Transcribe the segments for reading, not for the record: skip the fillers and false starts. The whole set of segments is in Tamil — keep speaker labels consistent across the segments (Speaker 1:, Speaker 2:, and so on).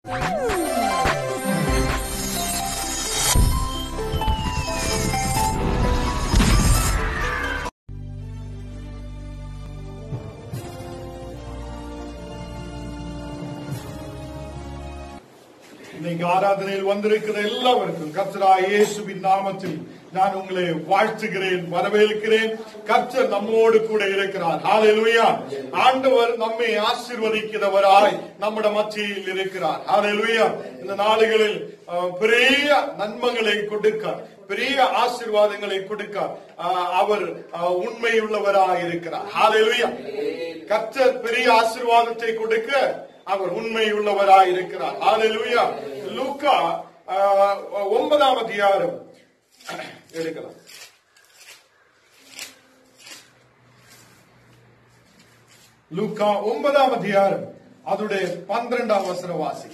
Speaker 1: இன்னைக்கு ஆராதனையில் வந்திருக்கிற எல்லாருக்கும் கர்த்தராகிய இயேசுவின் நாமத்தில் நான் உங்களை வாழ்த்துகிறேன், வரவேற்கிறேன். கர்த்தர் நம்மோடு கூட இருக்கிறார். ஹல்லேலூயா. ஆண்டவர் நம்மை ஆசீர்வதிக்கிறவராய் நம்முடைய மத்தியில் இருக்கிறார். ஹல்லேலூயா. இந்த நாளுகளில் பெரிய நன்மைகளை கொடுக்க, பெரிய ஆசீர்வாதங்களை கொடுக்க அவர் உண்மையுள்ளவராய் இருக்கிறார். ஹல்லேலூயா. கர்த்தர் பெரிய ஆசீர்வாதத்தை கொடுக்க அவர் உண்மையுள்ளவராய் இருக்கிறார். ஹல்லேலூயா. லூக்கா 9ஆம் அதிகாரம் எடுக்கலாம். லூக்கா 9ஆம் அதிகாரம் அதோட 12ஆம் வசனம் வாசி.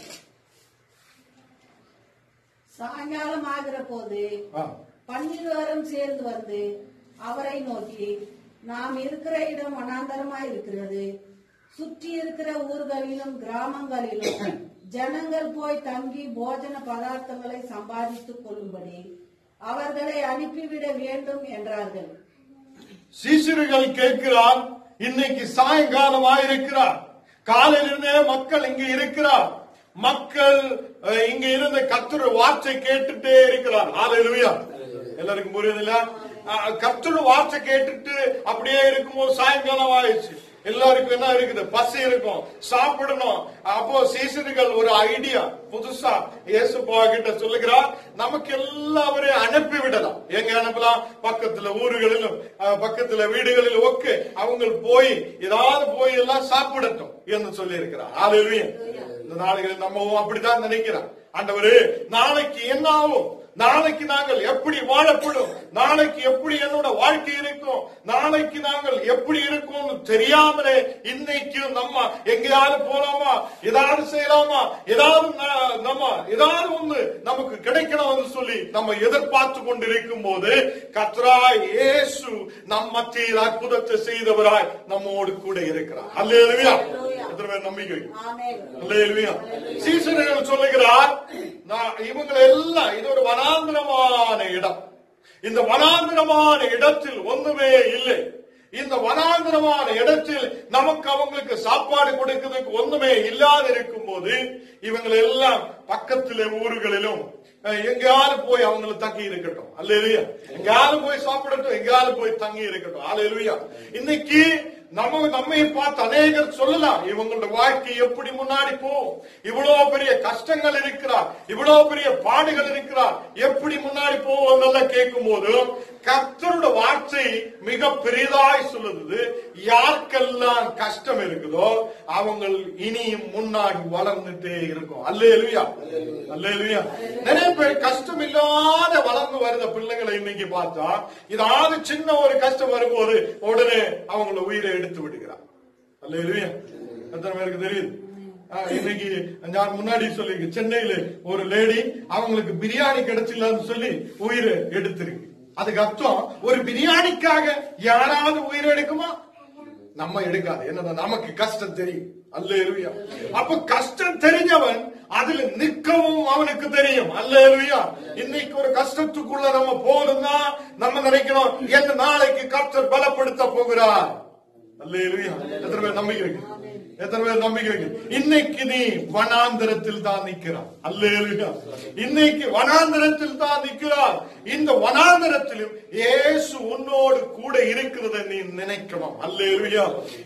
Speaker 2: சாயங்காலம் ஆகிற போது 12 சேர்ந்து வந்து அவரை நோக்கி, நாம் இருக்கிற இடம் வனாந்தரமாய் இருக்கிறது, சுற்றி இருக்கிற ஊர்களிலும் கிராமங்களிலும் ஜனங்கள் போய் தங்கி போஜன பதார்த்தங்களை சம்பாதித்துக் கொள்ளும்படி அவர்களை அனுப்பிவிட வேண்டும் என்றார்கள்.
Speaker 1: சீஷர்கள் கேட்கிறார், இன்னைக்கு சாயங்காலம் ஆயிருக்கிறார், காலையிலிருந்தே மக்கள் இங்க இருக்கிறார், மக்கள் இங்க இருந்த கர்த்தருடைய வார்த்தை கேட்டுட்டே இருக்கிறார். ஹல்லேலூயா. எல்லாருக்கும் புரியுதுல்ல? கர்த்தருடைய வார்த்தை கேட்டுட்டு அப்படியே இருக்கும்போது சாயங்காலம் ஆயிடுச்சு. எல்லாருக்கும் என்ன இருக்குது? பசி இருக்கும், சாப்பிடணும். அப்போ சீசர்கள் ஒரு ஐடியா புதுசா இயேசுப்பா கிட்ட சொல்லுகிறார், நமக்கு எல்லாரையும் அனுப்பி விடலாம். எங்க அனுப்பலாம்? பக்கத்துல ஊர்களிலும் பக்கத்துல வீடுகளிலும் ஓகே, அவங்க போய் ஏதாவது போய் எல்லாம் சாப்பிடட்டும் என்று சொல்லி இருக்கிறார். ஹல்லேலூயா. இந்த நாடுகளில் நம்ம அப்படித்தான் நினைக்கிறோம். ஆண்டவரே, நாளைக்கு என்ன ஆகும், நாளைக்கு நாங்கள் எப்படி வாழப்படும், நாளைக்கு எப்படி என்னோட வாழ்க்கை இருக்கும், நாளைக்கு நாங்கள் எப்படி இருக்கும் தெரியாமலே இன்னைக்கு நம்ம எங்கேயாவது போலாமா, ஏதாவது செய்யலாமா, ஏதாவது ஒண்ணு நமக்கு கிடைக்கணும் சொல்லி நம்ம எதிர்பார்த்து கொண்டிருக்கும் போது கர்த்தராய் இயேசு நம் மத்தியில் அற்புதத்தை செய்தவராய் நம்மோடு கூட இருக்கிறார். அல்லேலூயா. நம்பிக்கை. அல்லேலூயா. சீசர்கள் சொல்லுகிறார், இவங்களை எல்லாம் இது ஒரு வனாந்திரமான இடம், இந்த வனாந்திரமான இடத்தில் ஒண்ணுமே இல்லை, இந்த வனாந்திரமான இடத்தில் நமக்கு அவங்களுக்கு சாப்பாடு கொடுக்கிறதுக்கு ஒண்ணுமே இல்லாத இருக்கும் போது இவங்களை எல்லாம் பக்கத்திலே ஊர்களிலும் எங்கேயாவது போய் அவங்களை தங்கி இருக்கட்டும். அல்லேலூயா. எங்கேயாவது போய் சாப்பிடட்டும், எங்கேயாவது போய் தங்கி இருக்கட்டும். அல்லேலூயா. இன்னைக்கு நம்மை பார்த்து அநேகர் சொல்லலாம், இவங்களோட வாழ்க்கை எப்படி முன்னாடி போகும், இவ்வளவு பெரிய கஷ்டங்கள் இருக்கிறார், இவ்வளவு பெரிய பாடுகள் இருக்கிறார், எப்படி முன்னாடி போவோம் கேட்கும் போது கர்த்தரோட வார்த்தை மிக பெரிதாய் சொல்லுது, யாருக்கெல்லாம் கஷ்டம் இருக்குதோ அவங்க இனியும் முன்னாடி வளர்ந்துட்டே இருக்கும். அல்லேலூயா. அல்லேலூயா. நிறைய பேர் கஷ்டம் இல்லாத வளர்ந்து வருத பிள்ளைகளை இன்னைக்கு பார்த்தா ஏதாவது சின்ன ஒரு கஷ்டம் வரும்போது உடனே அவங்கள உயிரை எடுத்து விடுகிறார். அல்லேலூயா. எத்தனை பேருக்கு தெரியுது? இன்னைக்கு நான் முன்னாடி சொல்லி சென்னையில ஒரு லேடி அவங்களுக்கு பிரியாணி கிடைச்சிடலான்னு சொல்லி உயிரை எடுத்திருக்கு. அதுக்கு அர்த்தம், ஒரு பிரியாணிக்காக யாராவது உயிரை எடுக்குமா? நம்ம எடுக்காது. என்னன்னா நமக்கு கஷ்டம் தெரியும். அல்லேலூயா. அப்ப கஷ்டம் தெரிஞ்சவன் அதுல நிற்கவும் அவனுக்கு தெரியும். அல்லேலூயா. இன்னைக்கு ஒரு கஷ்டத்துக்குள்ள நம்ம போகணும்னா நம்ம நினைக்கணும், என்ன நாளைக்கு கர்த்தர் பலப்படுத்த போகிறார். அல்லேலூயா. எத்தனை பேர் நம்பிக்கை இருக்கு? எத்தனை பேர் நம்பிக்கை இருக்கு? இன்னைக்கு நீ வனாந்தரத்தில் தான் நிற்கிறார். அல்லேலூயா. இன்னைக்கு வனாந்தரத்தில் தான் நிற்கிறார். இந்த வனாந்தரத்திலும் இயேசு உன்னோடு கூட இருக்கிறத நீ நினைக்கணும். அல்லேலூயா.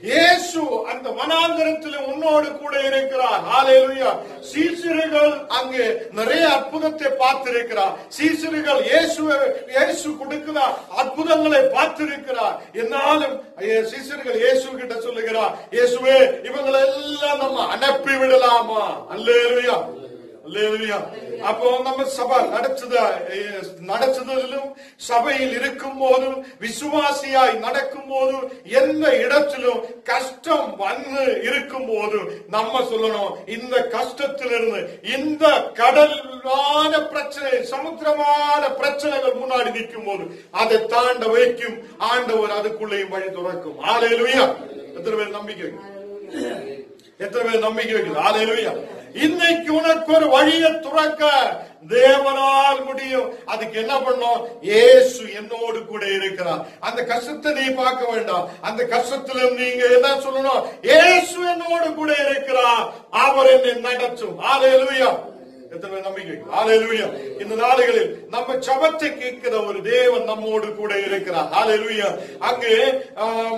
Speaker 1: இயேசு அந்த வனாந்தரத்திலும் உன்னோடு கூட இருக்கிறார். ஹல்லேலூயா. சீஷர்கள் அங்கே நிறைய அற்புதத்தை பார்த்திருக்கிறார். சீஷர்கள் இயேசு கொடுக்கிறார் அற்புதங்களை பார்த்திருக்கிறார். என்னாலும் சீஷர்கள் இயேசு கிட்ட சொல்லுகிறார், இயேசுவே இவங்களை எல்லாம் நம்ம அனுப்பி விடலாமா? அல்லேலூயா. அல்லேலூயா. அப்போ நம்ம சபை நடத்துதலும் சபையில் இருக்கும் போதும் விசுவாசியாய் நடக்கும் போதும் எந்த இடத்திலும் கஷ்டம் வந்து இருக்கும் போது நம்ம சொல்லணும், இந்த கஷ்டத்திலிருந்து இந்த கடலான பிரச்சனை, சமுத்திரமான பிரச்சனைகள் முன்னாடி நிற்கும் போது அதை தாண்ட வைக்கும் ஆண்டவர் அதுக்குள்ளேயும் வழி துறக்கும். அல்லேலூயா. எத்தனை பேர் நம்பிக்கை? எத்தனை பேர் நம்பிக்கை வைக்கிறது? ஹல்லேலூயா. இன்னைக்கு உனக்கு ஒரு வழியை துறக்க தேவனால் முடியும். அதுக்கு என்ன பண்ணும்? இயேசு என்னோடு கூட இருக்கிறார். அந்த கஷ்டத்தை நீ பார்க்க வேண்டாம். அந்த கஷ்டத்துல நீங்க என்ன சொல்லணும்? இயேசு என்னோடு கூட இருக்கிறார், அவர் என்னை நடத்தும். ஹல்லேலூயா. எத்தனை நம்பிக்கை? ஹல்லேலூயா. இந்த நாடுகளில் நம்ம ஜெபத்தை கேட்கிற ஒரு தேவன் நம்மோடு கூட இருக்கிறார். ஹல்லேலூயா. அங்கே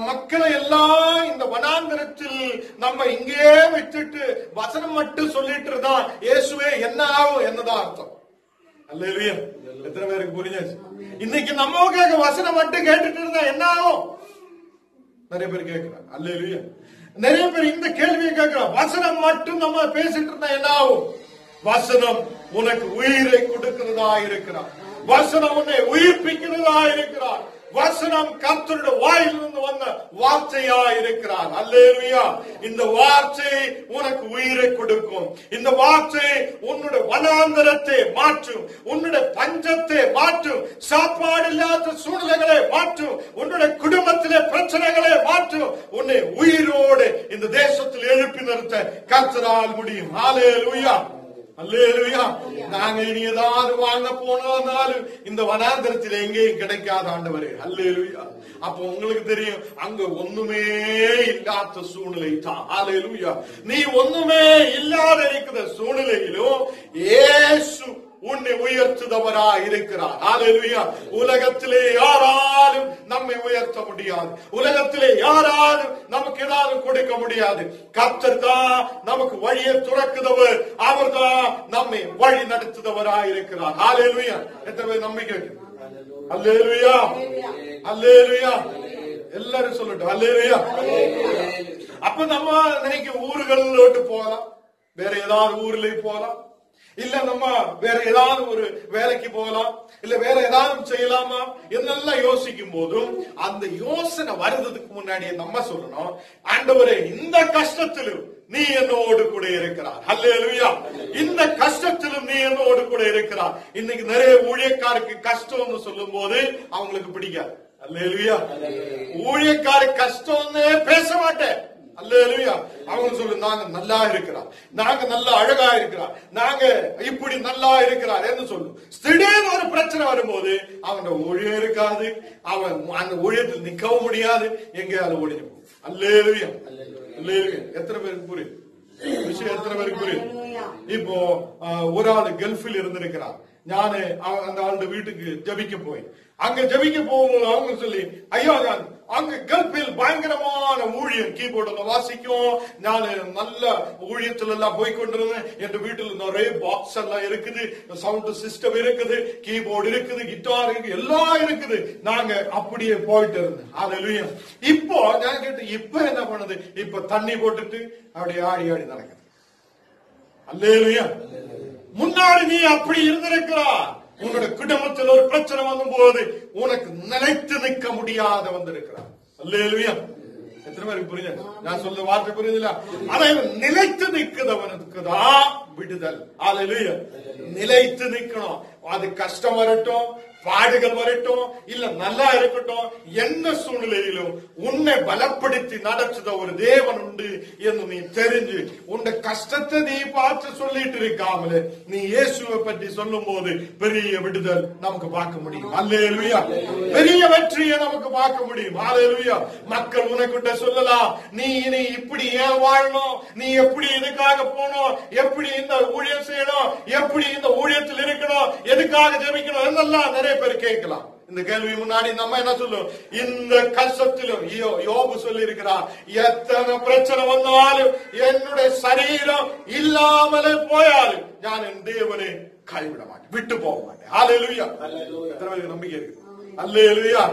Speaker 1: மக்களை எல்லாம் இந்த வனாந்தரத்தில் நம்ம இங்கே விட்டுட்டு வசனம் மட்டும் சொல்லிட்டு இருந்தா இயேசுவே என்ன ஆகும் என்னதான் அர்த்தம்? ஹல்லேலூயா. எத்தனை பேருக்கு புரிஞ்சாச்சு? இன்னைக்கு நமக்காக வசனம் மட்டும் கேட்டுட்டு இருந்தா என்ன ஆகும்? நிறைய பேர் கேட்கிறாங்க. ஹல்லேலூயா. நிறைய பேர் இந்த கேள்வியை கேட்கிறாங்க. வசனம் மட்டும் நம்ம பேசிட்டு இருந்தா என்ன ஆகும்? வசனம் உனக்கு உயிரை கொடுக்கிறதா இருக்கிறார். வசனம் உன்னை உயிர்ப்பிக்கிறதா இருக்கிறார். வசனம் கர்த்தருடைய வாயிலிருந்து வந்த வார்த்தையா இருக்கிறார். அல்லேலூயா. இந்த வார்த்தை உனக்கு உயிரை கொடுக்கும். இந்த வார்த்தை உன்னுடைய வனாந்தரத்தை மாற்றும், உன்னுடைய பஞ்சத்தை மாற்றும், சாப்பாடு இல்லாத சூழ்நிலைகளை மாற்றும், உன்னுடைய குடும்பத்திலே பிரச்சனைகளை மாற்றும், உன்னை உயிரோடு இந்த தேசத்தில் எழுப்பி நிறுத்த கர்த்தரால் முடியும். ஹல்லேலூயா. அல்லேலூயா. நாங்க இனி ஏதாவது வாங்க போனாலும் இந்த வனாந்தரத்தில் எங்கேயும் கிடைக்காத ஆண்டவரே. அல்லேலூயா. அப்போ உங்களுக்கு தெரியும் அங்க ஒண்ணுமே இல்லாத சூழ்நிலை தான். அல்லேலூயா. நீ ஒண்ணுமே இல்லாத இருக்கிற சூழ்நிலையிலும் இயேசு உன்னை உயர்த்துதவரா இருக்கிறார். ஹல்லேலூயா. உலகத்திலே யாராலும் நம்மை உயர்த்த முடியாது. உலகத்திலே யாராலும் நமக்கு ஏதாவது கொடுக்க முடியாது. கர்த்தர் தான் நமக்கு வழியை துறக்குதவர். அவர் தான் நம்மை வழி நடத்துதவரா இருக்கிறார். ஹல்லேலூயா. எத்தனை பேர் நம்பிக்கை? அல்லேலூயா. அல்லேலூயா. எல்லாரும் சொல்லட்டும் அல்லேலூயா. அப்ப நம்ம நினைக்க ஊர்களோட்டு போகலாம், வேற ஏதாவது ஊர்ல போகலாம், இல்ல நம்ம வேற ஏதாவது ஒரு வேலைக்கு போகலாம், இல்ல வேற ஏதாவது செய்யலாமா என்னெல்லாம் யோசிக்கும் போதும் அந்த யோசனை வருவதற்கு முன்னாடியே நம்ம சொல்லணும், ஆண்டவரே இந்த கஷ்டத்திலும் நீ என்னோடு கூட இருக்கிறார். அல்லேலூயா. இந்த கஷ்டத்திலும் நீ என்னோடு கூட இருக்கிறார். இன்னைக்கு நிறைய ஊழியக்காருக்கு கஷ்டம்னு சொல்லும் போது அவங்களுக்கு பிடிக்காது. அல்லேலூயா. ஊழியக்கார கஷ்டம்னே பேச மாட்டேன். அல்லேலூயா. அவங்க சொல்லு நாங்க நல்லா இருக்கிறோம், நாங்க நல்லா அழகா இருக்கிறோம், நாங்க இப்படி நல்லா இருக்கிறார் என்று சொல்லு. திடீர்னு ஒரு பிரச்சனை வரும்போது அவன் ஊழியம் இருக்காது, அவன் அந்த ஊழியத்தில் நிக்கவும் முடியாது, எங்கேயாவது ஓடிட்டு போகும். அல்லேலூயா. அல்லேலூயா. எத்தனை பேருக்கு புரியுது விஷயம்? எத்தனை பேருக்கு புரியுது? இப்போ ஒரு ஆளு கல்ஃபில் இருந்திருக்கிறார். ஞானே அந்த ஆண்டு வீட்டுக்கு ஜபிக்க போய் அங்க ஜபிக்க போகும்போது அவங்க சொல்லி, ஐயா அங்க கல்ஃபில் பயங்கரமான ஊழியம், கீபோர்டுல வாசிக்கும், நான் நல்ல ஊழியத்துல எல்லாம் போய்கொண்டிருந்தேன், என் வீட்டுல நிறைய பாக்ஸ் எல்லாம் இருக்குது, சவுண்ட் சிஸ்டம் இருக்குது, கீபோர்டு இருக்குது, கிட்டார் இருக்கு, எல்லாம் இருக்குது, நாங்க அப்படியே போயிட்டு இருந்தேன். ஹல்லேலூயா. இப்போ நான் கேட்டு இப்ப என்ன பண்ணுது? இப்ப தண்ணி போட்டுட்டு அப்படியே ஆடி ஆடி நடக்குது. அல்லேலூயா. முன்னாடி நீ அப்படி இருந்திருக்கிறா. உன்னோட குடும்பத்தில் ஒரு பிரச்சனை வரும் போது உனக்கு நிலைத்து நிற்க முடியாத வந்திருக்கிறார். அல்லேலூயா. எத்தனை பேருக்கு புரியுது நான் சொல்ற வார்த்தை? புரியுதுல? அதாவது நிலைத்து நிற்கிறவனுக்கு தான் விடுதல். அல்லேலூயா. நிலைத்து நிற்கணும். அது கஷ்டம் வரட்டும், பாடுகள் வரட்டும், இல்ல நல்லா இருக்கட்டும், எந்த சூழ்நிலையிலும் உன்னை பலப்படுத்தி நடத்துத ஒரு தேவன் உண்டு என்று நீ தெரிஞ்சு உன்னை கஷ்டத்தை நீ பார்த்து சொல்லிட்டு இருக்காமலே நீ இயேசுவை பற்றி சொல்லும் போது பெரிய விடுதல் நமக்கு பார்க்க முடியும். அல்லேலூயா. பெரிய வெற்றியை நமக்கு பார்க்க முடியும். அல்லேலூயா. மக்கள் உனக்கிட்ட சொல்லலாம், நீ இனி இப்படி ஏன் வாழணும், நீ எப்படி இதுக்காக போகணும், எப்படி இந்த ஊழியம் செய்யணும், எப்படி இந்த ஊழியத்தில் இருக்கணும், எதுக்காக ஜெபிக்கணும் என்னெல்லாம் நிறைய பேர் கேட்கலாம். இந்த கேள்வி முன்னாடி நம்ம என்ன சொல்லுவோம்? இந்த கஷ்டத்திலும் யோபு சொல்லி இருக்கிறார், எத்தனை பிரச்சனை வந்தாலும் என்னுடைய சரீரம் இல்லாமலே போயாலும் நான் என் தேவனை கைவிட மாட்டேன், விட்டு போக மாட்டேன். ஹல்லேலூயா. எத்தனை பேருக்கு நம்பிக்கை இருக்கு? அல்லேலூயா.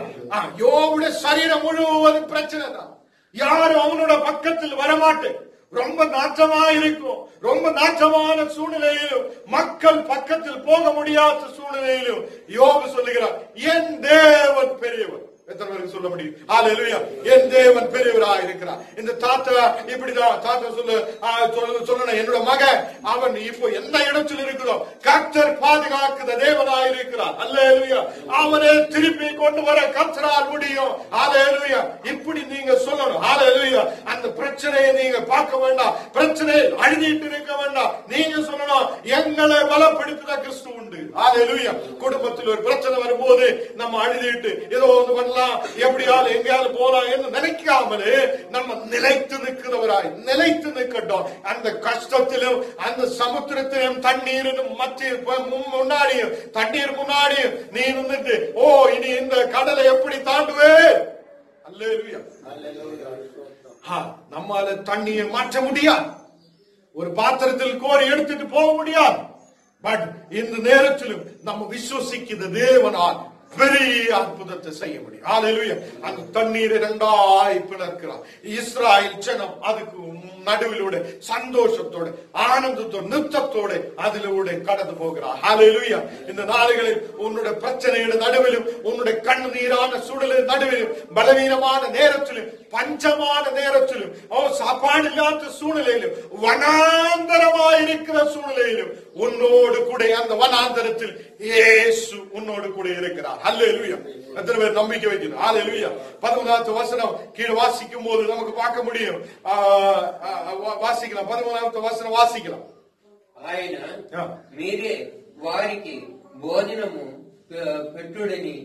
Speaker 1: யோபுடைய சரீரம் முழுவதும் பிரச்சனை தான். யாரும் அவனோட பக்கத்தில் வரமாட்டேன். ரொம்ப நாற்றமா இருக்கும். ரொம்ப நாற்றமான சூழ்நிலையிலும் மக்கள் பக்கத்தில் போக முடியாத சூழ்நிலையிலும் யோபு சொல்லுகிறார், என் தேவன் பெரியவர். எத்தனை பேருக்கு சொல்ல முடியும்? ஹalleluya. என் தேவன் பெரியவராய் இருக்கிறார். இந்த தாத்தா இப்படிதான் தாத்தா சொல்லணும், என்னோட மகன் அவன் இப்போ என்ன இடத்தில் இருக்கிறோம், கர்த்தர் பாதுகாக்கிற தேவனாய் இருக்கிறார். ஹalleluya. அவனை திருப்பி கொண்டு வர கர்த்தரால் முடியும். ஹalleluya. இப்படி நீங்க சொல்லணும். ஹalleluya. அந்த பிரச்சனையை நீங்க பார்க்க வேண்டாம், பிரச்சனை அழுதிட்டு இருக்க வேண்டாம். நீங்க சொல்லணும், எங்களை பலப்படுத்துற கிறிஸ்து உண்டு. ஹalleluya. குடும்பத்தில் ஒரு பிரச்சனை வரும்போது நம்ம அழுதிட்டு ஏதோ ஒன்று பண்ணலாம், எப்படியாவது எங்கேயாவது போலாம் என்று நினைக்காமலே நம்ம நிலைத்து நிற்கிறவராய் நிலைத்து நிற்கட்டும். அந்த கஷ்டத்திலும் அந்த சமுத்திரத்திலும் தண்ணீரிலும் முன்னாடியும் தண்ணீர் முன்னாடியும் நீ நின்றுட்டு, ஓ இனி இந்த கடலை எப்படி தாண்டுவே? அல்லேலூயா. நம்மால தண்ணீரை மாற்ற முடியாது, ஒரு பாத்திரத்தில் கோரி எடுத்துட்டு போக முடியாது. பட் இந்த நேரத்திலும் நம்ம விசுவசிக்கிற தேவனால் பெரிய அற்புதத்தை செய்ய முடியும். ஹalleluya. அந்த தண்ணீரை இரண்டாய் பிளக்கிறார். இஸ்ராயல் ஜனம் அதுக்கு நடுவிலூടെ சந்தோஷத்தோடு ஆனந்தத்தோடு நித்தத்தோடு அதிலூടെ கடந்து போகிறார். ஹalleluya. இந்த நாடுகளில் உன்னுடைய பிரச்சனைയുടെ நடுவிலும் உன்னுடைய கண்ணீரான சூழலின் நடுவிலும் பலவீனமான நேரத்திலும் பஞ்சமான நேரத்திலும் சாப்பாடு இல்லாத சூழ்நிலையிலும் வனாந்தரமாயிருக்கிற சூழ்நிலையிலும் உன்னோடு கூட அந்த வனாந்தரத்தில் இயேசு உன்னோடு கூட இருக்கிறார். ஹalleluya. எத்தனை பேர் நம்பிக்கை வைக்கணும்? ஹalleluya. 11வது வசனம் கீழே வாசிக்கும் போது நமக்கு பார்க்க முடியும். వాసికలం 13వ వచనం వాసికలం.
Speaker 3: ఆయన మీరే వారికి భోజనము పెట్టుడని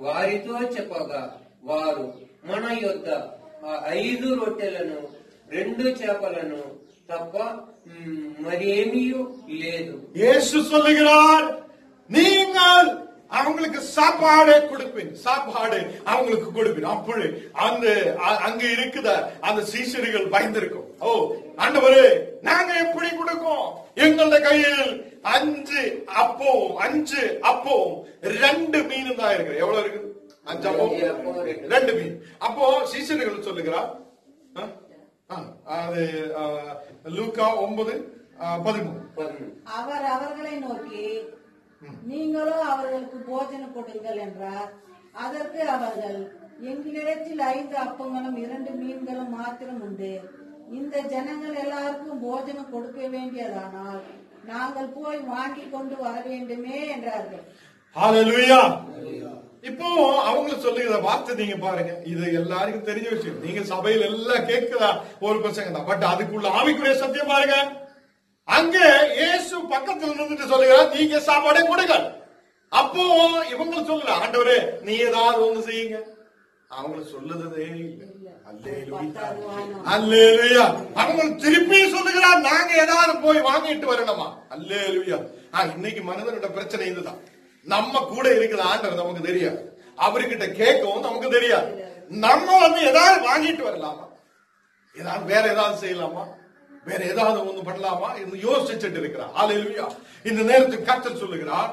Speaker 3: వారితో చెప్పగా వారు మన యొద్ద 5 రొట్టెలను 2 చేపలను తప్ప మరేమీ లేదు. యేసు சொல்லுகிறார், நீங்கள் அவங்களுக்கு சாப்பாடு கொடுப்பேன், சாப்பாடு அவங்களுக்கு கொடுப்பேன். அப்படி அந்த அங்க இருக்குத அந்த சீஷர்கள் பயந்திருக்கும். ஓ ஆண்டவரே, நாங்க எப்படி கொடுக்கும்? எங்களோட கையில் 5 அப்பம் 2 மீன் தான் இருக்கு. எவ்வளவு இருக்கு? 5 அப்பம் 2 மீன். அப்போ சீஷர்கள் சொல்லுகிறார், அது லூக்கா 9:13.
Speaker 2: அவர் அவர்களை நோக்கி, நீங்களோ அவர்களுக்கு போஜனம் கொடுங்கள் என்றார். அதற்கு அவர்கள், எங்களிடத்தில் 5 அப்பங்களும் 2 மீன்களும் மாத்திரம் உண்டு. இந்த ஜனங்கள் எல்லாருக்கும் போஜனம் கொடுக்க வேண்டியதானால் நாங்கள் போய் வாங்கி கொண்டு வர வேண்டுமே என்றார்கள்.
Speaker 1: ஹalleluya. இப்போ அவங்க சொல்லுகிற வார்த்தை நீங்க பாருங்க, இது எல்லாருக்கும் தெரிஞ்ச விஷயம். நீங்க சபையில் எல்லாம் கேட்கிற ஒரு பிரசங்கம் தான். பட் அதுக்குள்ள ஆவிக்குரிய சத்தியம் பாருங்க. அங்க இயேசு பக்கத்தில் நின்றுட்டு சொல்லுகிறார், நீங்க சாப்பாடே கொடுங்க. அப்போ இவங்க சொல்லுற, ஆண்டவரே நீ ஏதாவது ஒண்ணு செய்யுங்க. அவங்க சொல்லுறதே இல்லை. அல்லேலூயா. அவங்க திருப்பி சொல்லுகிறார், நாங்க ஏதாவது போய் வாங்கிட்டு வரணுமா? அல்லேலூயா. இன்னைக்கு மனிதனோட பிரச்சனை இதுதான். நம்ம கூட இருக்கிற ஆண்டவர் நமக்கு தெரியாது, அவர்கிட்ட கேட்கவும் நமக்கு தெரியாது. நம்ம ஏதாவது வாங்கிட்டு வரலாமா? ஏதாவது வேற ஏதாவது செய்யலாமா? வேற ஏதாவது ஒண்ணு பண்ணலாமா என்று யோசிச்சுட்டு இருக்கிறார். ஹalleluya. இந்த நேரத்தில் கர்த்தர் சொல்லுகிறார்,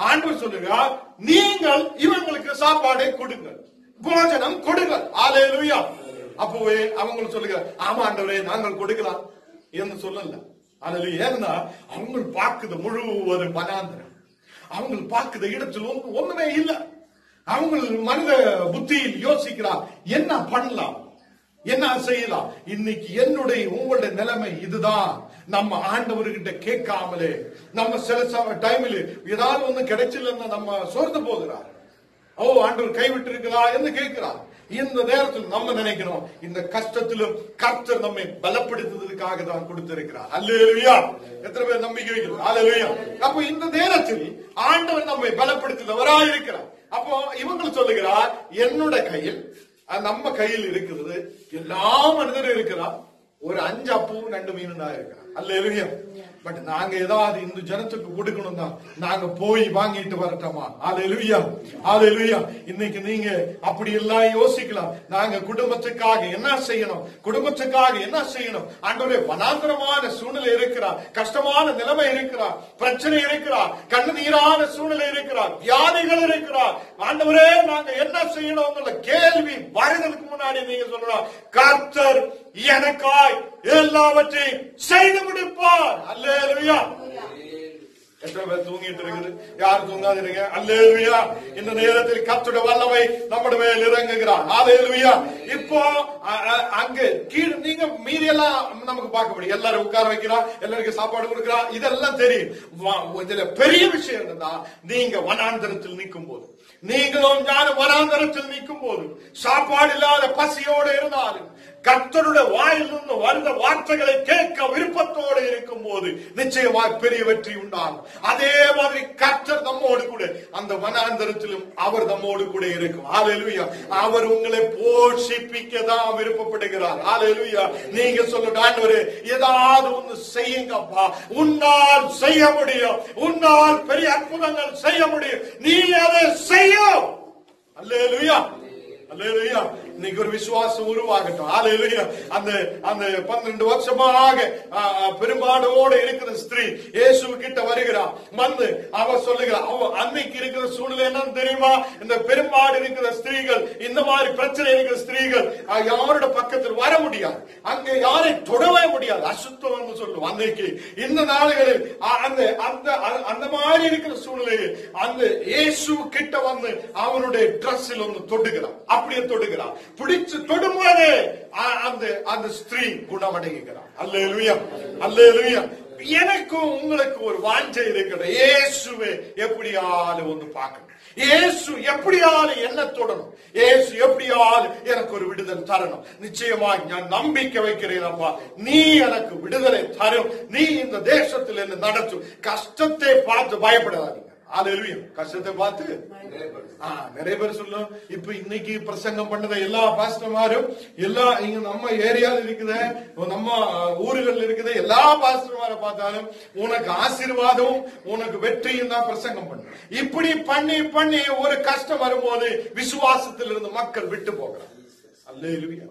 Speaker 1: ஆண்டவர் சொல்லுகிறார், நீங்கள் இவங்களுக்கு சாப்பாடை கொடுங்கள், போஜனம் கொடுங்கள். ஹalleluya. அப்போவே அவங்க சொல்லுகிறார், ஆமா ஆண்டவரே நாங்கள் கொடுக்கலாம் என்று சொல்லல. ஹalleluya. ஏன்னா அவங்க பார்க்குது முழுவதும் வனாந்தரம், அவங்க பார்க்குற இடத்தில் ஒண்ணுமே இல்லை. அவங்க மனித புத்தியில் யோசிக்கிறார், என்ன பண்ணலாம், என்ன செய்யலாம். இன்னைக்கு என்னுடைய உங்களுடைய நிலைமை இதுதான். நம்ம ஆண்டவர்கிட்ட கேட்காமலே நம்ம சில டைமில் ஏதாவது ஒண்ணு கிடைச்சலன்னா நம்ம சோர்ந்து போகிறார். ஓ ஆண்டவர் கைவிட்டு இருக்கிறா என்று கேட்கிறார். இந்த நேரத்தில் நம்ம நினைக்கணும், இந்த கஷ்டத்திலும் கர்த்தர் நம்மை பலப்படுத்துவதற்காக தான் கொடுத்திருக்கிறார். அல்லேலூயா. எத்தனை பேர் நம்பிக்கை வைக்கிறோம்? அல்லேலூயா. அப்போ இந்த நேரத்தில் ஆண்டவர் நம்மை பலப்படுத்துவராய் இருக்கிறார். அப்போ இவங்க சொல்லுகிறார், என்னோட கையில் நம்ம கையில் இருக்கிறது எல்லா மனிதரும் இருக்கிறார், ஒரு 5 அப்பவும் 2 மீனும் தான் இருக்கிறார். அல்லேலூயா. பட் நாங்க ஏதாவது இந்த ஜனத்துக்கு கொடுக்கணும் தான் நாங்க போய் வாங்கிட்டு வரட்டோமா? அல்லேலூயா. அல்லேலூயா. இன்னைக்கு நீங்க அப்படி எல்லாம் யோசிக்கலாம். நாங்க குடும்பத்துக்காக என்ன செய்யணும், குடும்பத்துக்காக என்ன செய்யணும். ஆண்டவரே, வனாந்தரமான சூழ்நிலை இருக்கிறார், கஷ்டமான நிலைமை இருக்கிறார், பிரச்சனை இருக்கிறார், கண்ணீரான சூழ்நிலை இருக்கிறார், வியாதிகள் இருக்கிறார். ஆண்டவரே நாங்க என்ன செய்யணும் கேள்வி வருவதற்கு முன்னாடி நீங்க சொல்லலாம், கர்த்தர் எனக்காய் எல்லாவற்றையும் செய்து முடிப்பார். அல்லேலூயா.
Speaker 3: எத்தனை பேர் தூங்கிட்டு இருக்குது? யாரும் தூங்காதீங்க. அல்லேலூயா. இந்த நேரத்தில் கர்த்தருடைய வல்லமை நம்முடைய மேல் இறங்குகிறார். அல்லேலூயா. இப்போ அங்க கீழ் நீங்க மீறி எல்லாம் நமக்கு பார்க்க முடியும். எல்லாரும் உட்கார வைக்கிறான், எல்லாருக்கும் சாப்பாடு கொடுக்கிறான், இதெல்லாம் தெரியும். இதுல பெரிய விஷயம் என்னன்னா, நீங்க வனாந்தரத்தில் நிற்கும் போது, நீங்களும் ஞான வனாந்தரத்தில் நிற்கும் போது, சாப்பாடு இல்லாத பசியோடு இருந்தாலும் கர்த்தருடைய வாயிலிருந்து வந்த வார்த்தைகளை கேட்க விருப்பத்தோடு இருக்கும் போது நிச்சயமாக பெரிய வெற்றி உண்டாகும். அதே மாதிரி கர்த்தர் நம்மோடு கூட அந்த வனாந்தரத்திலும் அவர் நம்மோடு கூட இருக்கும். ஹல்லேலூயா. அவர் உங்களை போஷிப்பிக்க தான் விருப்பப்படுகிறார். ஹல்லேலூயா. நீங்க சொல்லுங்க, ஆண்டவரே ஏதாவது ஒன்று செய்யுங்கப்பா, உன்னால் செய்ய முடியும், உன்னால் பெரிய அற்புதங்கள் செய்ய முடியும், நீ அதை செய்யும். அல்லேலூயா. அல்லேலூயா. இன்னைக்கு ஒரு விசுவாசம் உருவாகட்டும். அல்லேலூயா. அந்த 12 வருஷமாக பெரும்பாடோடு இருக்கிற ஸ்திரீ இயேசு கிட்ட வருகிறார். வந்து அவ சொல்லுகிறார், அவ அன்னைக்கு இருக்கிற சூழ்நிலை என்னன்னு தெரியுமா? இந்த பெரும்பாடு இருக்கிற ஸ்திரீகள், இந்த மாதிரி பிரச்சனை இருக்கிற ஸ்திரீகள் யாரோட பக்கத்தில் வர முடியாது, அங்க யாரை தொடவே முடியாது, அசுத்தம் சொல்லுவோம். அன்னைக்கு இந்த நாடுகளில் அந்த மாதிரி இருக்கிற சூழ்நிலையில் அந்த இயேசு கிட்ட வந்து அவனுடைய டிரெஸ்ஸில் வந்து தொடுகிறார். அப்படியே தொடுகிறார். பிடிச்சு தொடும்போது அந்த ஸ்திரீ குணமடைகிறார். அல்லேலூயா. அல்லேலூயா. எனக்கும் உங்களுக்கு ஒரு வாஞ்சை இருக்கிறது. இயேசுவை எப்படியாலும் வந்து பார்க்கணும். இயேசு எப்படியாலும் என்ன தொடரும், இயேசு எப்படியாலும் எனக்கு ஒரு விடுதலை தரணும். நிச்சயமாக நான் நம்பிக்கை வைக்கிறேன். அப்பா, நீ எனக்கு விடுதலை தரும், நீ இந்த தேசத்தில் என்ன நடத்தும். கஷ்டத்தை பார்த்து பயப்படாதீங்க. அல்லேலூயா. கஷ்டத்தை பார்த்து நிறைய பேர் சொல்லும். இப்ப இன்னைக்கு பிரசங்கம் பண்ணத எல்லா பாஸ்டர்மாரும், எல்லா இங்க நம்ம ஏரியால இருக்குது, நம்ம ஊர்கள் இருக்குது, எல்லா பாஸ்டர்மாரை பார்த்தாலும் உனக்கு ஆசீர்வாதம், உனக்கு வெற்றியும் தான் பிரசங்கம் பண்ணு. இப்படி பண்ணி பண்ணி ஒரு கஷ்டம் வரும்போது விசுவாசத்தில் இருந்து மக்கள் விட்டு போகிறார். அல்லேலூயா.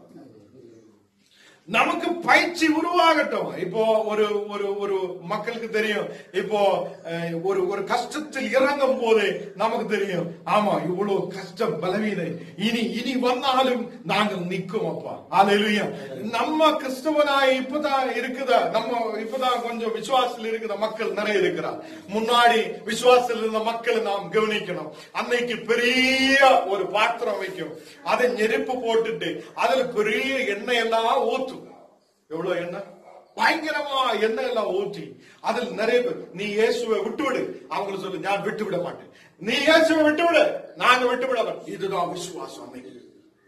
Speaker 3: நமக்கு பயிற்சி உருவாகட்டும். இப்போ ஒரு ஒரு ஒரு மக்களுக்கு தெரியும், இப்போ ஒரு கஷ்டத்தில் இறங்கும் போது நமக்கு தெரியும், ஆமா இவ்வளவு கஷ்டம் பலவீனை இனி வந்தாலும் நாங்கள் நிற்கும். அப்பா அல்லேலூயா. நம்ம கிறிஸ்தவனாய் இப்பதான் இருக்குதா, நம்ம இப்பதான் கொஞ்சம் விசுவாசத்தில் இருக்கிற மக்கள் நிறைய இருக்கிறார். முன்னாடி விசுவாசத்தில் இருந்த மக்களை நாம் கவனிக்கணும். அன்னைக்கு பெரிய ஒரு பாத்திரம் வைக்கும், அதை நெருப்பு போட்டுட்டு அதுல பெரிய எண்ணெய் எல்லாம் ஊத்தும். எவ்வளவு எண்ணெய், பயங்கரமா எண்ணெய் எல்லாம் ஊற்றி அதில் நிறைய பேர், நீ இயேசுவை விட்டுவிடு, அவங்களுக்கு சொல்லு, நான் விட்டு விட மாட்டேன். நீ இயேசுவை விட்டு விடு, நாங்க விட்டு விட மாட்டோம். இதுதான் விசுவாசம். அன்னைக்கு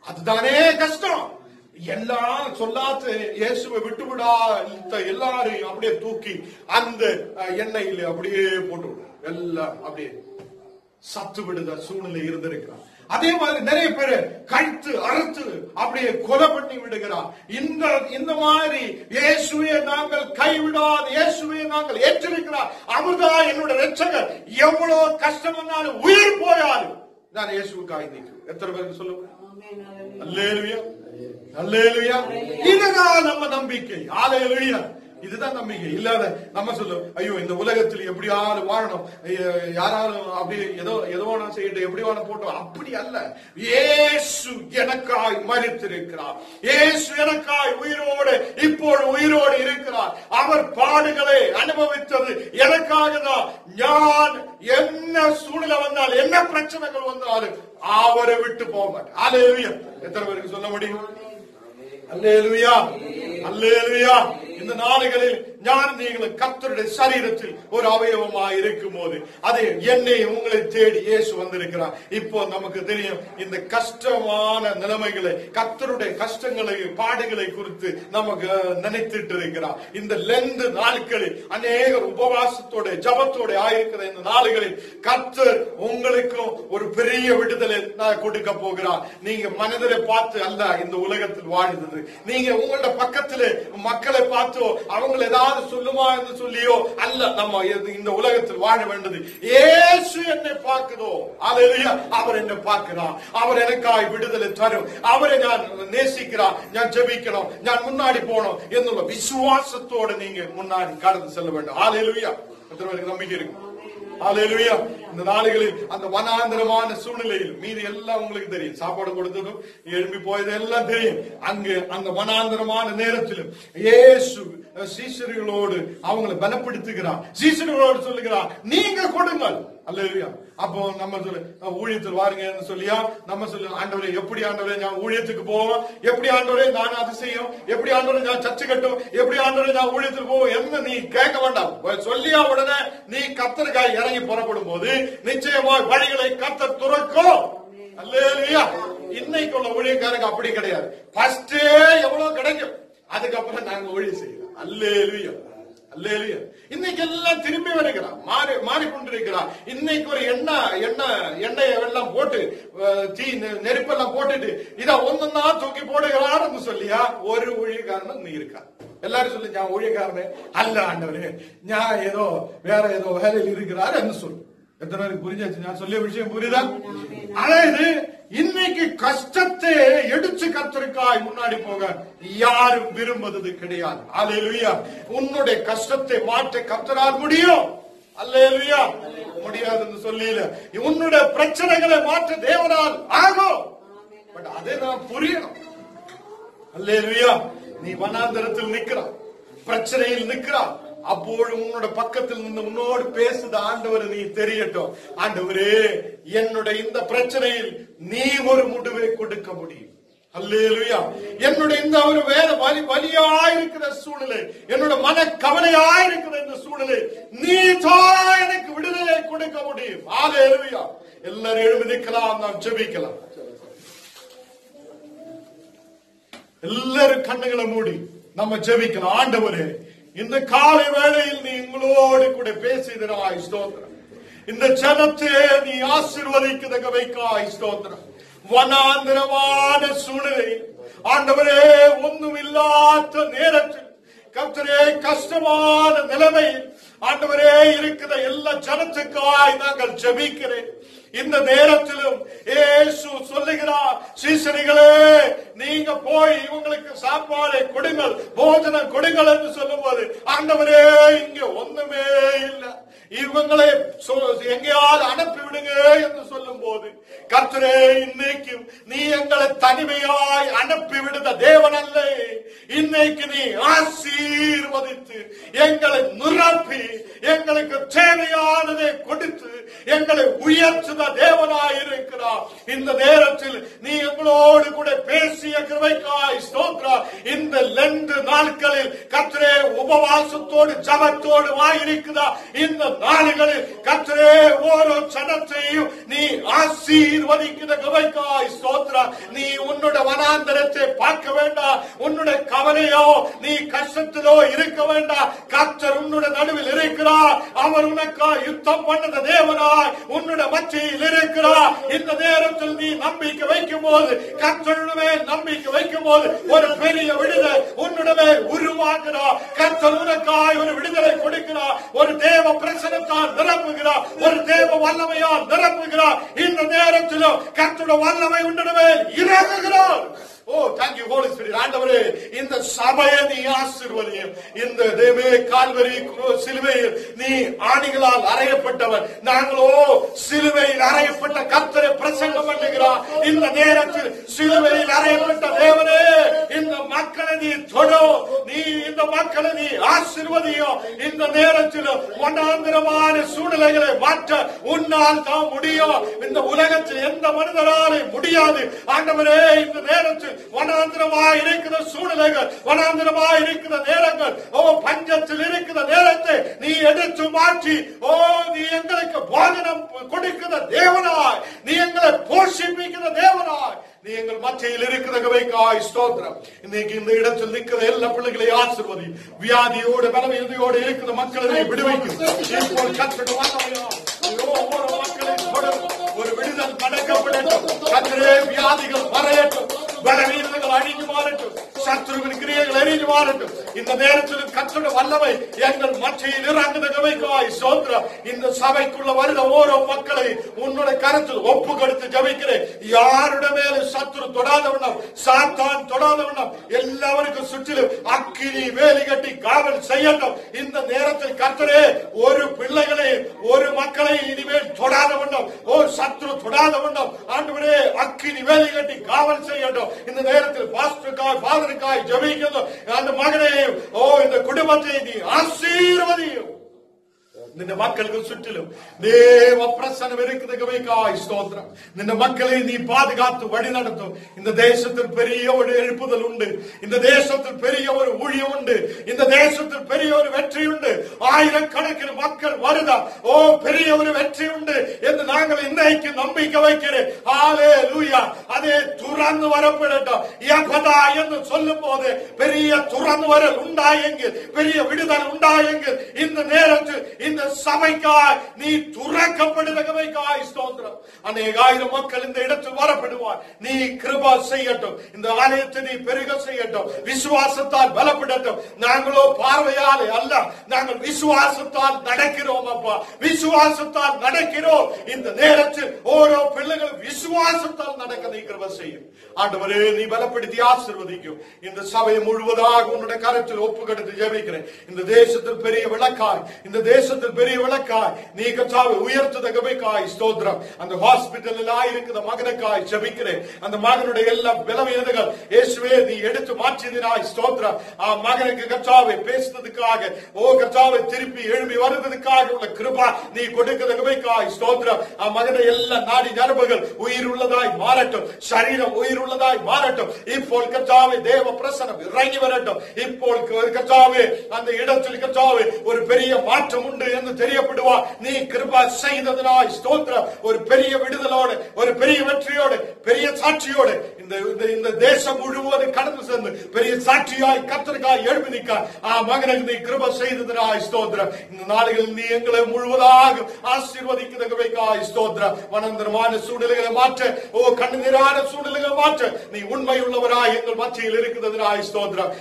Speaker 3: அதுதானே கஷ்டம். எல்லாம் சொல்லாத இயேசுவை விட்டு விடா எல்லாரையும் அப்படியே தூக்கி அந்த எண்ணெயில் அப்படியே போட்டு விடு, எல்லாம் அப்படியே சத்து விடுத சூழ்நிலை இருந்திருக்கிறார். அதே மாதிரி நிறைய பேர் கழுத்து அறுத்து அப்படியே கொலை பண்ணி விடுகிறார். இந்த மாதிரி இயேசுவை நாங்கள் கைவிடாது, இயேசுவை நாங்கள் ஏற்றிருக்கிறார், அவர்தான் என்னுடைய ரட்சகர், எவ்வளவு கஷ்டம் வந்தாலும் உயிர் போயாலும் நான் இயேசுவுக்காக நிற்கிறேன். எத்தனை பேருக்கு சொல்லுங்க? அல்லேலூயா. அல்லேலூயா. இதுதான் நம்ம நம்பிக்கை. அல்லேலூயா. இதுதான் நம்பிக்கை. இல்லாத நம்ம சொல்லும், ஐயோ இந்த உலகத்தில் எப்படியாவது வாழணும், யாராலும் அப்படி ஏதோ செய்யட்டும், எப்படி வாழ போட்டோம். அப்படி அல்ல. இயேசு எனக்காய் மரித்திருக்கிறார், இயேசு எனக்காய் உயிரோடு இப்போது உயிரோடு இருக்கிறார். அவர் பாடுகளை அனுபவித்தது எனக்காக தான். நான் என்ன சூழ்நிலை வந்தால், என்ன பிரச்சனைகள் வந்தாலும் அவரை விட்டு போக மாட்டேன். அல்லேலூயா. எத்தனை பேருக்கு சொல்ல முடியும்? அல்லேலூயா. அல்லேலூயா. இந்த நாடுகளில் ஞான நீங்களும் கர்த்தருடைய சரீரத்தில் ஒரு அவயவமாக இருக்கும் போது அது என்னை உங்களை தேடி இயேசு வந்திருக்கிறார். இப்போ நமக்கு தெரியும், இந்த கஷ்டமான நிலைமைகளை, கர்த்தருடைய கஷ்டங்களை, பாடுகளை குறித்து நமக்கு நினைத்துட்டு இருக்கிறார். இந்த லெந்து நாட்களில் அநேகர் உபவாசத்தோட ஜபத்தோட ஆயிருக்கிற இந்த நாடுகளில் கர்த்தர் உங்களுக்கும் ஒரு பெரிய விடுதலை கொடுக்க போகிறார். நீங்க மனிதரை பார்த்து அல்ல இந்த உலகத்தில் வாழ்ந்தது. நீங்க உங்களோட பக்கத்தில் மக்களை பார்த்தோ, அவங்க ஏதாவது சொல்லுமா என்று சொல்லியோ அல்ல நம்ம இந்த உலகத்தில் வாழ வேண்டியது. இயேசு என்னை பார்க்குதோ, அல்லேலூயா, அவர் என்னை பார்க்கிறார், அவர் எனக்காய் விடுதலை தரும், அவரை நான் நேசிக்கிறார், நான் ஜெபிக்கணும், நான் முன்னாடி போகணும் என்னுள்ள விசுவாசத்தோடு நீங்க முன்னாடி கடந்து செல்ல வேண்டும். அல்லேலூயா. நம்பிக்கை இருக்கு. அல்லேலூயா. இந்த நாடுகளில் அந்த வனாந்தரமான சூழ்நிலையில் மீது எல்லாம் உங்களுக்கு தெரியும், சாப்பாடு கொடுத்ததும் எழும்பி போயது எல்லாம் தெரியும். அங்கு அந்த வனாந்தரமான நேரத்திலும் இயேசு சீஷர்களோடு அவங்களை பலப்படுத்துகிறார். சீஷர்களோடு சொல்லுகிறார், நீங்க கொடுங்கள். அல்லேலூயா. அப்போ நம்ம சொல்லு ஊழியத்தில் வாருங்கன்னு சொல்லியா நம்ம சொல்லு, ஆண்டவரே எப்படி ஆண்டவரே நான் ஊழியத்துக்கு போவோம், எப்படி ஆண்டவரே நான் அது செய்யும், எப்படி ஆண்டவரே நான் சர்ச்சு கட்டும், எப்படி ஆண்டவரே நான் ஊழியத்துக்கு போவோம் என்ன நீ கேட்க வேண்டாம். சொல்லியா உடனே நீ கர்த்தருக்காய் இறங்கி புறப்படும் போது நிச்சயமாக வழிகளை கர்த்தர் துறக்கும். அல்லேலூயா. இன்னைக்கு உள்ள ஊழியக்காரங்க அப்படி கிடையாது. ஃபர்ஸ்ட் எவ்வளவு கிடைக்கும், அதுக்கப்புறம் நாங்க ஊழியம் செய்யறோம். அல்லேலூயா, அல்லேலூயா. இன்னைக்கு எல்லாம் திரும்பி வருகிறான், மாறிக்கொண்டிருக்கிறான். இன்னைக்கு ஒரு எண்ணெய் எல்லாம் போட்டு தீ நெருப்பெல்லாம் போட்டுட்டு இத ஒன்னா தூக்கி போடுகிறான்னு சொல்லியா ஒரு ஊழியக்காரன் நீ இருக்கா. எல்லாரும் சொல்லி நான் ஊழியக்காரனே அல்ல ஆண்டவரே, நான் ஏதோ வேற ஏதோ வேலையில் இருக்கிறாரு என்று சொல்லு. எத்தனை பேருக்கு புரிஞ்சாச்சு நான் சொல்லிய விஷயம்? புரியுதா? அதாவது இன்னைக்கு கஷ்டத்தை எடுத்து கர்த்தருக்காய் முன்னாடி போக யாரும் விரும்புவது கிடையாது. அல்லேலூயா. உன்னுடைய கஷ்டத்தை மாற்ற கர்த்தரால் முடியும். அல்லேலூயா. முடியாதுன்னு சொல்லல, உன்னுடைய பிரச்சனைகளை மாற்ற தேவனால் ஆகும். பட் அதை நான் புரியணும். அல்லேலூயா. நீ வனாந்தரத்தில் நிற்கிறான், பிரச்சனையில் நிற்கிறான், அப்போது உன்னோட பக்கத்தில் நின்று உன்னோடு பேசுத ஆண்டவர் நீ தெரியட்டும். ஆண்டவரே, என்னுடைய இந்த பிரச்சனையில் நீ ஒரு முடிவை கொடுக்க முடியும். அல்லேலூயா. என்னுடைய இந்த ஒரு வேற வலியாயிருக்கிற சூழ்நிலை, என்னோட மன கவலையாயிருக்கிற இந்த சூழ்நிலை நீ தான் எனக்கு விடுதலை கொடுக்க முடியும். அல்லேலூயா. எல்லாரும் எழுந்து நிற்கலாம், நாம் ஜெபிக்கலாம். எல்லாரும் கண்ணுகளை மூடி நம்ம ஜெபிக்கலாம். ஆண்டவரே, இந்த காலை வேளையில் நீ உங்களோடு கூட பேசினாய், ஸ்தோத்திரம். இந்த ஜனத்தை நீ ஆசீர்வதிக்கதகவைக்காய் ஸ்தோத்திரம். வனாந்தரமான சூழ்நிலை ஆண்டவரே, ஒன்றுமில்லாத நேரத்தில் கர்த்தரே, கஷ்டமான நிலைமையில் ஆண்டவரே இருக்கிற எல்லா ஜனத்துக்காய் நாங்கள் ஜெபிக்கிறேன். இந்த நேரத்திலும் இயேசு சொல்லுகிறார், சீசரிகளே, நீங்க போய் இவங்களுக்கு சாப்பாடை கொடுங்கள், போஜனம் கொடுங்கள் என்று சொல்லும் போது, ஆண்டவரே இங்க ஒண்ணுமே இல்லை, இவங்களை எங்கேயாவது அனுப்பி விடுங்க என்று சொல்லும் போது, கர்த்தரே, இன்னைக்கும் நீ எங்களை தனிமையாய் அனுப்பி விடுத தேவன் அல்ல. இன்னைக்கு நீ ஆசீர்வதித்து எங்களை நிரப்பி எங்களுக்கு தேவையானதை கொடுத்து எங்களை உயர்த்துத தேவனாய் இருக்கிறார். இந்த நேரத்தில் நீ எங்களோடு கூட பேசிய கிருபைக்காய் ஸ்தோத்திரம். இந்த 2 நாட்களில் கர்த்தரே, உபவாசத்தோடு ஜபத்தோடு வாயிருக்கிறா. இந்த நாடுகளில் கர்த்தரே, ஓரோ ஜனத்தையும் நீ ஆசீர்வதிக்கிற கிருபைக்காய் ஸ்தோத்திரம். நீ உன்னோட வனாந்தரத்தை பார்க்க வேண்டாம், உன்னுடைய கவலையோ நீ கஷ்டத்திலோ இருக்க வேண்டாம். கர்த்தர் உன்னுடைய நடுவில் இருக்கிறார். அவர் உனக்காய் யுத்தம் பண்ணத தேவனாய் உன்னுடைய மத்தியில் இருக்கிறார். இந்த நேரத்தில் நீ நம்பிக்கை வைக்கும் போது, கர்த்தருடைய நம்பிக்கை வைக்கும் போது, ஒரு பெரிய விடுதலை உன்னுடைய உருவாக்குறார். கர்த்தர் உனக்காய் ஒரு விடுதலை கொடுக்கிறார். ஒரு தேவ பிரசன்னத்தால் நிரப்புகிறார், ஒரு தேவ வல்லமையால் நிரப்புகிறார். இந்த நேரத்திலும் கர்த்தருடைய வல்லமை உன்னுடைய இறங்குகிறார். ஓ, thank you Holy Spirit. ஆண்டவரே, இந்த சபையை நீ ஆசீர்வதியும். இந்த தேவே கால்வரி சிலுவையில் நீ ஆணிகளால் அறையப்பட்டவர், நாங்களோ சிலுவையில் அறையப்பட்ட கர்த்தரை பிரசங்கம் பண்ணுகிறார். இந்த நேரத்தில் சிலுவையில் அறையப்பட்ட தேவனே, இந்த மக்களை நீ தொடும், நீ இந்த மக்களை நீ ஆசீர்வதியும். இந்த நேரத்தில் வனாந்தரமான சூழ்நிலைகளை மாற்ற உன்னால் தான் முடியும். இந்த உலகத்தில் எந்த மனிதராலே முடியாது. ஆண்டவரே, இந்த நேரத்தில் வனாந்தரமாய் இருக்கிற சூழ்நிலைகள், வனாந்தரமாய் இருக்கிற நேரங்கள், பஞ்சத்தில் இருக்கிற நேரத்தை நீ எடுத்து மாற்றி, நீ எங்களுக்கு போஜனம் கொடுக்கிற தேவனாய், நீ எங்களை போஷிப்பிக்கிற தேவனாய், நீ எங்கள் மத்தியில் இருக்கிற ஸ்தோத்திரம். இன்னைக்கு இந்த இடத்தில் நிற்கிற எல்லா பிள்ளைகளை ஆசீர்வதி. வியாதியோடு பலவீனத்தையோடு இருக்கிற மக்களை விடுவிக்கும். ஒவ்வொரு மக்களையும் ஒரு விடுதல் நடக்கப்படட்டும். கர்த்தரே, வியாதிகள் மறையட்டும், பலவீனங்கள் அழிஞ்சு மாறட்டும், சத்துருவின் கிரியைகள் அழிஞ்சு மாறட்டும். இந்த நேரத்தில் கர்த்தருடைய வல்லமை எங்கள் மத்தியில் இறங்குதகவைக்காய் ஸ்தோத்திரம். இந்த சபைக்குள்ள வருகிற ஓரோ மக்களை உன்னுடைய கருத்தில் ஒப்பு கொடுத்து ஜெபிக்கிறேன். யாருடைய மேல சத்துரு தொடாதவண்ணம், சாத்தான் தொடாதவண்ணம், எல்லாருக்கும் சுற்றிலும் அக்கினி வேலி கட்டி காவல் செய்யட்டும். இந்த நேரத்தில் கர்த்தரே, ஒரு பிள்ளைகளை ஒரு மக்களை இனிமேல் தொடாதவண்ணம், சத்துரு தொடாதவண்ணம் ஆண்டவரே அக்கினி வேலி கட்டி காவல் செய்யட்டும். இந்த நேரத்தில் பாஸ்டருக்காய் ஃபாதருக்காய் ஜெபிக்கிறோம். அந்த மகனே குடும்பத்தையும் இந்த குடும்பத்தை நீ ஆசீர்வதியும். നിന്റെ മക്കൾക്ക് ചുറ്റിലും ദേവപ്രസനം ഇരിക്കുന്നതുകൾക്കായി സ്തോത്രം. നിന്റെ മക്കളെ നീ പാതുകാത്തു വഴി നടത്തും. இந்த தேசத்தில் பெரிய ஒரு எழுப்புதல் உண்டு. இந்த தேசத்தில் பெரிய ஒரு ஊழியம் உண்டு. இந்த தேசத்தில் பெரிய ஒரு வெற்றி உண்டு. ஆயிரக்கணக்கிന് மக்கள் வருதா பெரிய ஒரு வெற்றி உண்டு என்று நாங்கள் இன்றைக்கு நம்பிக்கை வைக்கிறேன். ஹalleluya. அதே துறந்து வரப்படட்டும். யபதா என்று சொல்லும் போது பெரிய துறந்து வரல் உண்டாயெങ്കിൽ, பெரிய விடுதல் உண்டாயெങ്കിൽ இந்த நேரத்தில் இந்த சபைக்காய் நீ துறக்கப்படுவதற்காய் ஸ்தோத்திரம். அநேகாயிரம் மக்கள் இந்த இடத்தில் வரப்படுவார். நீ கிருபா செய்யட்டும். இந்த ஆலயத்தை நீ பெருக செய்யட்டும். விசுவாசத்தால் பலப்படட்டும். நாங்களோ பார்வையாலே அல்ல, நாங்கள் விசுவாசத்தால் நடக்கிறோம் அப்பா. விசுவாசத்தால் நடக்கிறோம். இந்த நேரத்தில் ஓரோ பிள்ளைகளும் விசுவாசத்தால் நடக்க நீ கிருபை செய்யும். ஆண்டவரே, நீ பலப்படுத்தி ஆசீர்வதிக்கும். இந்த சபையை முழுவதாக உன்னுடைய கரத்தில் ஒப்புக்கொடுத்து ஜெபிக்கிறேன். இந்த தேசத்தில் பெரிய விளக்காய், இந்த தேசத்தில் பெரிய விளக்காய் நீ கர்த்தாவே உயர்த்துதற்காய் ஸ்தோத்திரம். அந்த ஹாஸ்பிட்டலில் ஆயிருக்கிற மகனுக்காய் ஜெபிக்கிறேன். அந்த மகனுடைய எல்லா பலவீனங்கள் இயேசுவே நீ எடுத்து மாற்றினாய் ஸ்தோத்திரம். மகனுக்கு கர்த்தாவே பேசுறதுக்காக கர்த்தாவே திருப்பி எழுப்பி வருவதற்காக உள்ள கிருபா நீ கொடுக்கிறதுக்காய் ஸ்தோத்திரம். மகனுடைய எல்லா நாடி நரம்புகள் உயிர் உள்ளதாய் மாறட்டும். சரீரம் உயிர் உள்ளதாய் மாறட்டும். இப்போ கர்த்தாவே தேவ பிரசன்னம் இறங்கி வரட்டும். இப்போ கர்த்தாவே அந்த இடத்தில் கர்த்தாவே ஒரு பெரிய மாற்றம் உண்டு என்று தெரியப்படுவா. நீ கிருபா செய்ததனாய் ஸ்தோத்திரம். ஒரு பெரிய விடுதலோடு, ஒரு பெரிய வெற்றியோடு, பெரிய சாட்சியோடு இந்த தேசம் முழுவதும் கடந்து சென்று பெரிய சாட்சியாய் கர்த்தருக்காய் எழுப்பி நிற்க மகனுக்கு நீ கிருபா செய்ததனாய் ஸ்தோத்திரம். இந்த நாடுகளில் நீ எங்களை முழுவதாக ஆசீர்வதிக்கிறதுக்காய் ஸ்தோத்திரம். வனந்தரமான சூழ்நிலைகளை மாற்ற, கண்ணீரான சூழ்நிலைகளை மாற்ற நீ உண்மை உள்ளவராய் எங்கள் மத்தியில் இருக்கிறதுனாய் ஸ்தோத்திரம்.